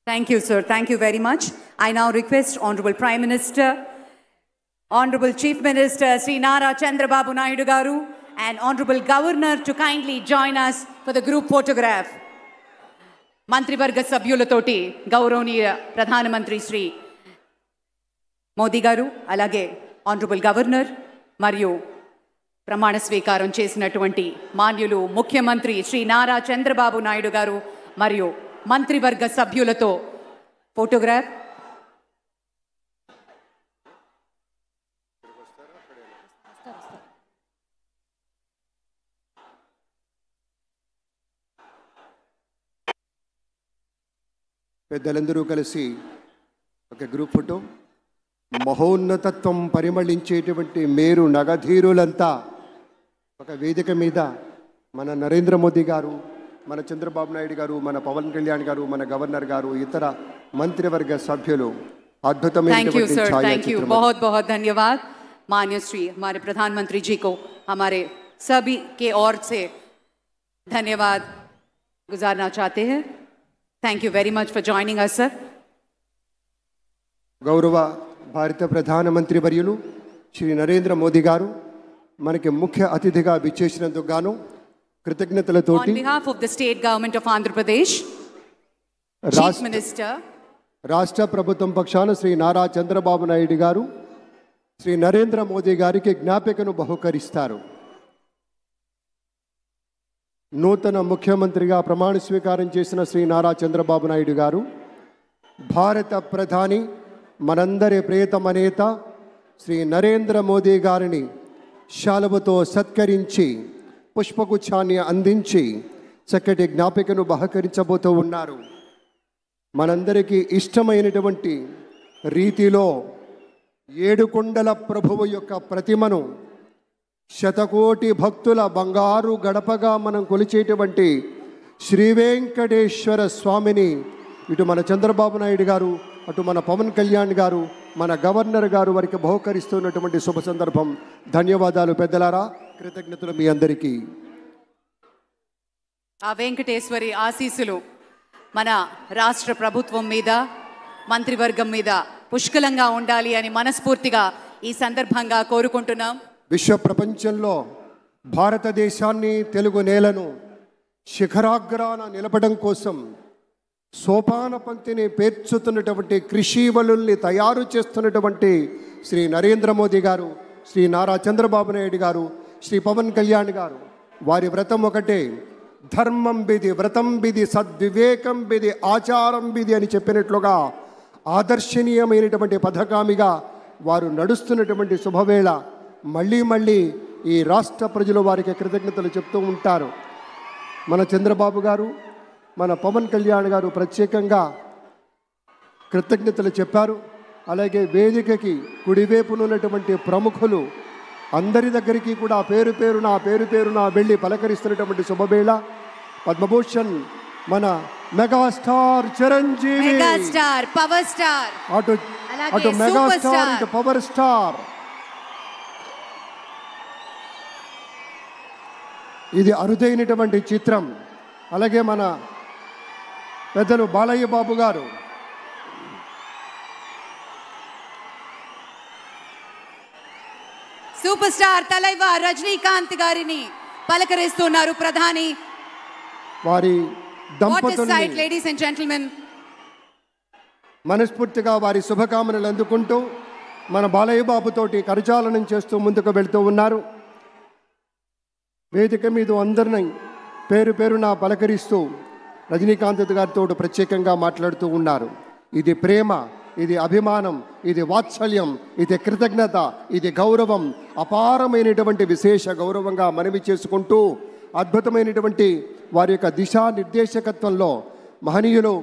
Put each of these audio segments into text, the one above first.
Thank you, sir. Thank you very much. I now request Honorable Prime Minister, Honorable Chief Minister Sri Nara Chandrababu Naidu Garu and Honorable Governor to kindly join us for the group photograph. Mantrivarga Sabhyulatoti, Gauravaniya Pradhana Mantri Sri Modi Garu, alage Honorable Governor, Mariyu Pramana Swekaram chesinatuvanti Manyulu Mukhyamantri Sri Nara Chandrababu Naidu Garu, Mariyu Mantrivarga Sabhyulato photograph. పెద్దలందరూ కలిసి ఒక group photo. మహోన్నతత్వం పరిమళించేటువంటి మేరు నగధీరులంతా ఒక వేదిక మీద మన నరేంద్ర మోదీ గారు, మన చంద్రబాబు నాయుడు గారు, మన పవన్ కళ్యాణ్ గారు, మన గవర్నర్ గారు, ఇతర మంత్రివర్గ సభ్యులు అద్భుతమైనటువంటి ఛాయాచిత్రం. थैंक यू, बहुत बहुत धन्यवाद माननीय श्री हमारे प्रधानमंत्री जी को हमारे सभी के ओर से धन्यवाद गुजारना चाहते हैं. Thank you very much for joining us, sir. గౌరవ భారత ప్రధానమంత్రి వర్యులు శ్రీ నరేంద్ర మోదీ గారు మనకి ముఖ్య అతిథిగా విచ్చేసినందుకు గాను కృతజ్ఞతలతోటి On behalf of the state government of Andhra Pradesh, Chief Minister, రాష్ట్ర ప్రభుత్వం పక్షాన శ్రీ నారా చంద్రబాబు నాయుడు గారు శ్రీ నరేంద్ర మోదీ గారికి జ్ఞాపికను బహుకరిస్తారు. నూతన ముఖ్యమంత్రిగా ప్రమాణ స్వీకారం చేసిన శ్రీ నారా చంద్రబాబు నాయుడు గారు భారత ప్రధాని మనందరి ప్రియతమ నేత శ్రీ నరేంద్ర మోదీ గారిని శాలువతో సత్కరించి పుష్పగుచ్ఛాన్ని అందించి చక్కటి జ్ఞాపికను బహకరించబోతూ ఉన్నారు. మనందరికీ ఇష్టమైనటువంటి రీతిలో ఏడుకొండల ప్రభువు యొక్క ప్రతిమను శతకోటి భక్తుల బంగారు గడపగా మనం కొలిచేటువంటి శ్రీ వెంకటేశ్వర స్వామిని ఇటు మన చంద్రబాబు నాయుడు గారు, అటు మన పవన్ కళ్యాణ్ గారు, మన గవర్నర్ గారు వారికి బహుకరిస్తున్నటువంటి శుభ సందర్భం. ధన్యవాదాలు పెద్దలారా, కృతజ్ఞతలు మీ అందరికీ. ఆ వెంకటేశ్వరి ఆశీస్సులు మన రాష్ట్ర ప్రభుత్వం మీద, మంత్రివర్గం మీద పుష్కలంగా ఉండాలి అని మనస్ఫూర్తిగా ఈ సందర్భంగా కోరుకుంటున్నాం. విశ్వ ప్రపంచంలో భారతదేశాన్ని, తెలుగు నేలను శిఖరాగ్రాన నిలపడం కోసం సోపాన పంక్తిని పేర్చుతున్నటువంటి కృషివలుల్ని తయారు చేస్తున్నటువంటి శ్రీ నరేంద్ర మోదీ గారు, శ్రీ నారా చంద్రబాబు నాయుడు గారు, శ్రీ పవన్ కళ్యాణ్ గారు వారి వ్రతం ఒకటే. ధర్మం బిది, వ్రతం బిది, సద్వివేకం బిది, ఆచారం బిది అని చెప్పినట్లుగా ఆదర్శనీయమైనటువంటి పథకామిగా వారు నడుస్తున్నటువంటి శుభవేళ మళ్ళీ మళ్ళీ ఈ రాష్ట్ర ప్రజలు వారికి కృతజ్ఞతలు చెప్తూ ఉంటారు. మన చంద్రబాబు గారు, మన పవన్ కళ్యాణ్ గారు ప్రత్యేకంగా కృతజ్ఞతలు చెప్పారు. అలాగే వేదికకి కుడివైపునున్నటువంటి ప్రముఖులు అందరి దగ్గరికి కూడా పేరు పేరున వెళ్ళి పలకరిస్తున్నటువంటి శుభవేళ. పద్మభూషణ్ మన megastar Chiranjeevi, megastar power star, అటు మెగాస్టార్, ఇటు పవర్ స్టార్. ఇది అరుదైనటువంటి చిత్రం. అలాగే మన పెద్దలు బాలయ్య బాబు గారు, సూపర్ స్టార్ తలైవర్ రజనీకాంత్ గారిని పలకరిస్తున్నారు ప్రధాని. వారి దంపతుల్ని లేడీస్ అండ్ జెంటిల్మెన్ మనస్ఫూర్తిగా వారి శుభకామనలు అందుకుంటూ మన బాలయ్య బాబుతోటి కరచాలనం చేస్తూ ముందుకు వెళ్తూ ఉన్నారు. వేదిక మీద అందరినీ పేరున పలకరిస్తూ రజనీకాంత్ గారితో ప్రత్యేకంగా మాట్లాడుతూ ఉన్నారు. ఇది ప్రేమ, ఇది అభిమానం, ఇది వాత్సల్యం, ఇది కృతజ్ఞత, ఇది గౌరవం, అపారమైనటువంటి విశేష గౌరవంగా మనవి చేసుకుంటూ అద్భుతమైనటువంటి వారి యొక్క దిశానిర్దేశకత్వంలో మహనీయులు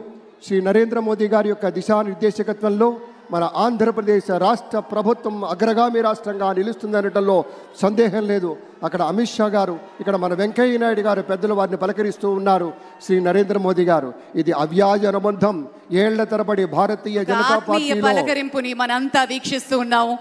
శ్రీ నరేంద్ర మోదీ గారి యొక్క దిశానిర్దేశకత్వంలో మన ఆంధ్రప్రదేశ్ రాష్ట్ర ప్రభుత్వం అగ్రగామి రాష్ట్రంగా నిలుస్తుందనటంలో సందేహం లేదు. అక్కడ అమిత్ షా గారు, ఇక్కడ మన వెంకయ్య నాయుడు గారు పెద్దలు వారిని పలకరిస్తూ ఉన్నారు. శ్రీ నరేంద్ర మోదీ గారు, ఇది అవ్యాజ అనుబంధం. ఏళ్ల తరబడి భారతీయ జనతా పార్టీ పలకరింపుని మనంతా వీక్షిస్తూ ఉన్నాము.